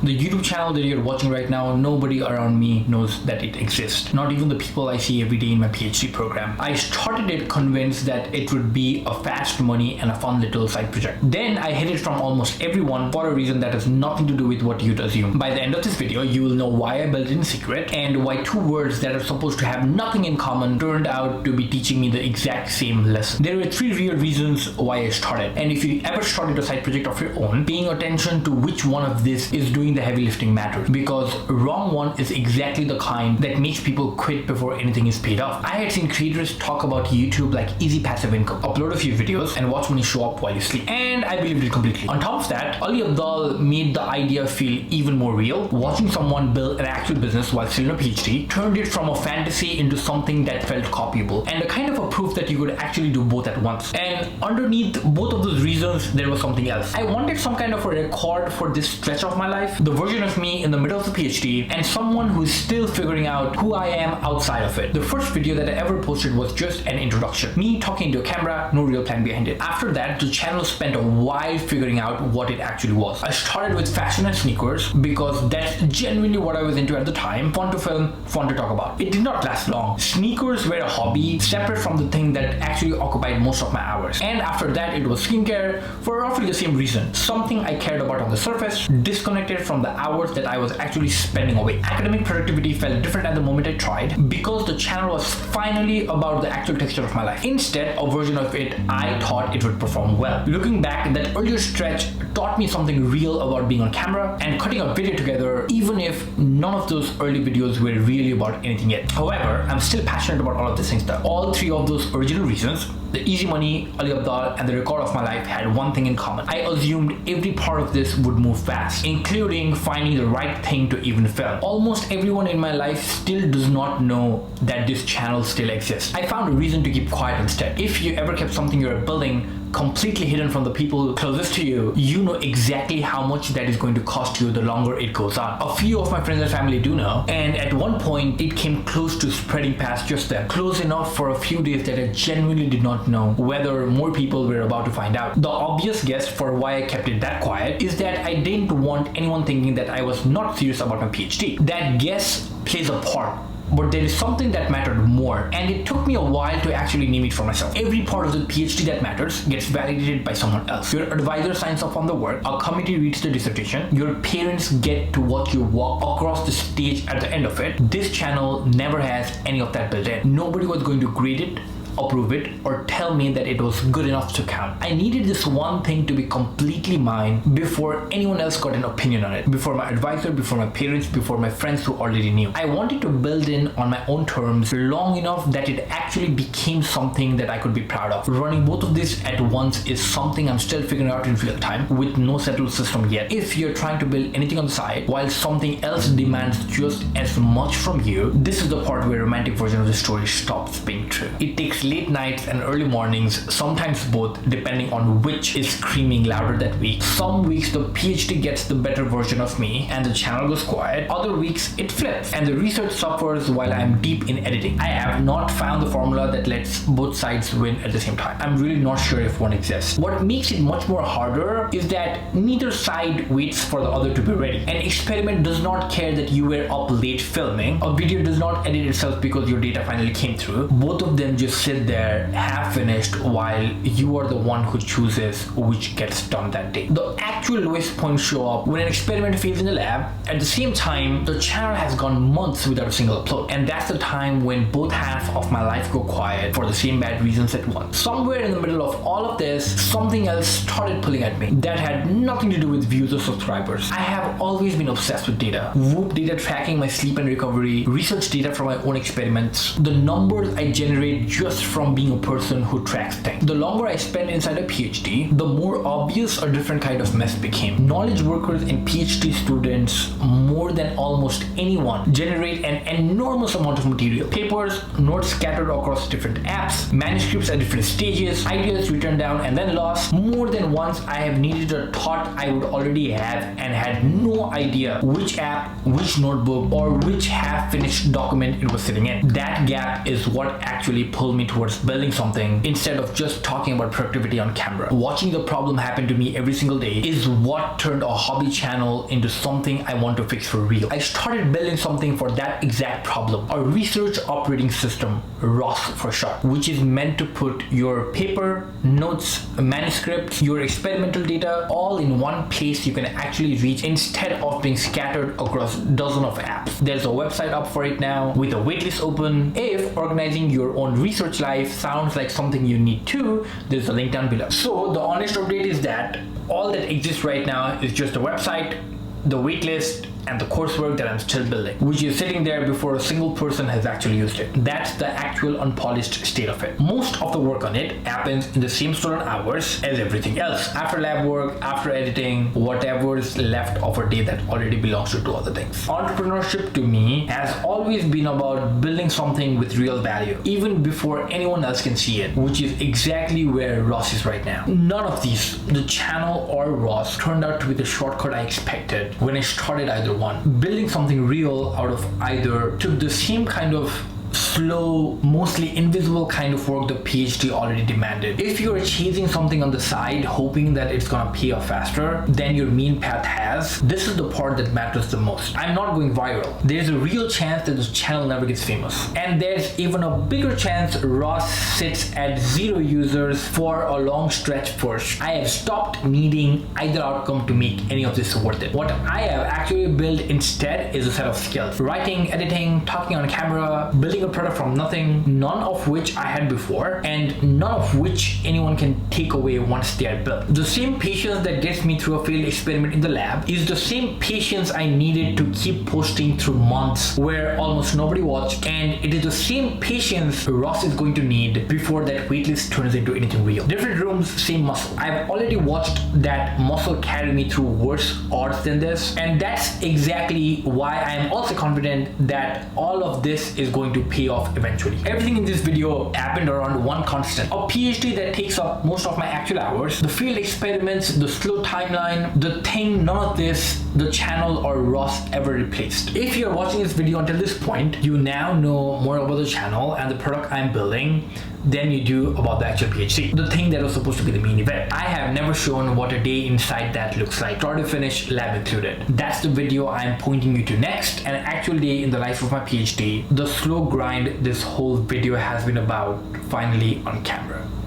The YouTube channel that you're watching right now, nobody around me knows that it exists. Not even the people I see every day in my PhD program. I started it convinced that it would be a fast money and a fun little side project. Then I hid it from almost everyone for a reason that has nothing to do with what you'd assume. By the end of this video, you will know why I built it in secret and why two words that are supposed to have nothing in common turned out to be teaching me the exact same lesson. There were three real reasons why I started. And if you ever started a side project of your own, paying attention to which one of this is doing the heavy lifting matters, because wrong one is exactly the kind that makes people quit before anything is paid off. I had seen creators talk about YouTube like easy passive income, upload a few videos and watch money show up while you sleep, and I believed it completely. On top of that, Ali Abdal made the idea feel even more real. Watching someone build an actual business while still in a PhD turned it from a fantasy into something that felt copyable, and a kind of a proof that you could actually do both at once. And underneath both of those reasons, there was something else. I wanted some kind of a record for this stretch of my life, the version of me in the middle of the PhD, and someone who is still figuring out who I am outside of it. The first video that I ever posted was just an introduction, me talking to a camera, no real plan behind it. After that, the channel spent a while figuring out what it actually was. I started with fashion and sneakers because that's genuinely what I was into at the time. Fun to film, fun to talk about. It did not last long. Sneakers were a hobby separate from the thing that actually occupied most of my hours. And after that, it was skincare for roughly the same reason. Something I cared about on the surface, disconnected from the hours that I was actually spending away. Academic productivity felt different at the moment I tried because the channel was finally about the actual texture of my life. Instead, a version of it I thought it would perform well. Looking back, that earlier stretch taught me something real about being on camera and cutting a video together, even if none of those early videos were really about anything yet. However, I'm still passionate about all of these things though. All three of those original reasons, the easy money, Ali Abdal, and the record of my life, had one thing in common. I assumed every part of this would move fast, including finding the right thing to even film. Almost everyone in my life still does not know that this channel still exists. I found a reason to keep quiet instead. If you ever kept something you're building completely hidden from the people closest to you, you know exactly how much that is going to cost you the longer it goes on. A few of my friends and family do know, and at one point it came close to spreading past just them. Close enough for a few days that I genuinely did not know whether more people were about to find out. The obvious guess for why I kept it that quiet is that I didn't want anyone thinking that I was not serious about my PhD. That guess plays a part, but there is something that mattered more, and it took me a while to actually name it for myself. Every part of the PhD that matters gets validated by someone else. Your advisor signs off on the work, a committee reads the dissertation, your parents get to watch you walk across the stage at the end of it. This channel never has any of that built in. Nobody was going to grade it, approve it, or tell me that it was good enough to count. I needed this one thing to be completely mine before anyone else got an opinion on it, before my advisor, before my parents, before my friends who already knew. I wanted to build in on my own terms long enough that it actually became something that I could be proud of. Running both of this at once is something I'm still figuring out in real time with no settled system yet. If you're trying to build anything on the side while something else demands just as much from you, this is the part where romantic version of the story stops being true. It takes late nights and early mornings, sometimes both, depending on which is screaming louder that week. Some weeks the PhD gets the better version of me and the channel goes quiet. Other weeks it flips and the research suffers while I'm deep in editing. I have not found the formula that lets both sides win at the same time. I'm really not sure if one exists. What makes it much more harder is that neither side waits for the other to be ready. An experiment does not care that you were up late filming. A video does not edit itself because your data finally came through. Both of them just sit there half finished while you are the one who chooses which gets done that day. The actual lowest points show up when an experiment fails in the lab. At the same time, the channel has gone months without a single upload, and that's the time when both halves of my life go quiet for the same bad reasons at once. Somewhere in the middle of all of this, something else started pulling at me that had nothing to do with views or subscribers. I have always been obsessed with data. Whoop data tracking my sleep and recovery, research data from my own experiments, the numbers I generate just from being a person who tracks things. The longer I spent inside a PhD, the more obvious a different kind of mess became. Knowledge workers and PhD students, more than almost anyone, generate an enormous amount of material. Papers, notes scattered across different apps, manuscripts at different stages, ideas written down and then lost. More than once I have needed a thought I would already have and had no idea which app, which notebook, or which half-finished document it was sitting in. That gap is what actually pulled me towards building something instead of just talking about productivity on camera. Watching the problem happen to me every single day is what turned a hobby channel into something I want to fix for real. I started building something for that exact problem, a research operating system, ROS for short, which is meant to put your paper, notes, manuscripts, your experimental data all in one place you can actually reach instead of being scattered across dozens of apps. There's a website up for it now with a waitlist open. If organizing your own research life sounds like something you need to, there's a link down below. So the honest update is that all that exists right now is just a website, the waitlist, and the coursework that I'm still building, which is sitting there before a single person has actually used it. That's the actual unpolished state of it. Most of the work on it happens in the same stolen hours as everything else. After lab work, after editing, whatever is left of a day that already belongs to two other things. Entrepreneurship to me has always been about building something with real value, even before anyone else can see it, which is exactly where ROS is right now. None of these, the channel or ROS, turned out to be the shortcut I expected when I started either one. Building something real out of either took the same kind of slow, mostly invisible kind of work the PhD already demanded. If you're chasing something on the side, hoping that it's gonna pay off faster than your main path has, this is the part that matters the most. I'm not going viral. There's a real chance that this channel never gets famous. And there's even a bigger chance ROS sits at 0 users for a long stretch first. I have stopped needing either outcome to make any of this worth it. What I have actually built instead is a set of skills. Writing, editing, talking on camera, building a product from nothing, none of which I had before, and none of which anyone can take away once they are built. The same patience that gets me through a failed experiment in the lab is the same patience I needed to keep posting through months where almost nobody watched, and it is the same patience ROS is going to need before that waitlist turns into anything real. Different rooms, same muscle. I've already watched that muscle carry me through worse odds than this, and that's exactly why I am also confident that all of this is going to pay off eventually. Everything in this video happened around one constant: a PhD that takes up most of my actual hours, the field experiments, the slow timeline, the thing none of this, the channel or ROS ever replaced. If you're watching this video until this point, you now know more about the channel and the product I'm building than you do about the actual PhD, the thing that was supposed to be the main event. I have never shown what a day inside that looks like, start to finish, lab included. That's the video I'm pointing you to next, an actual day in the life of my PhD, the slow grind this whole video has been about, finally on camera.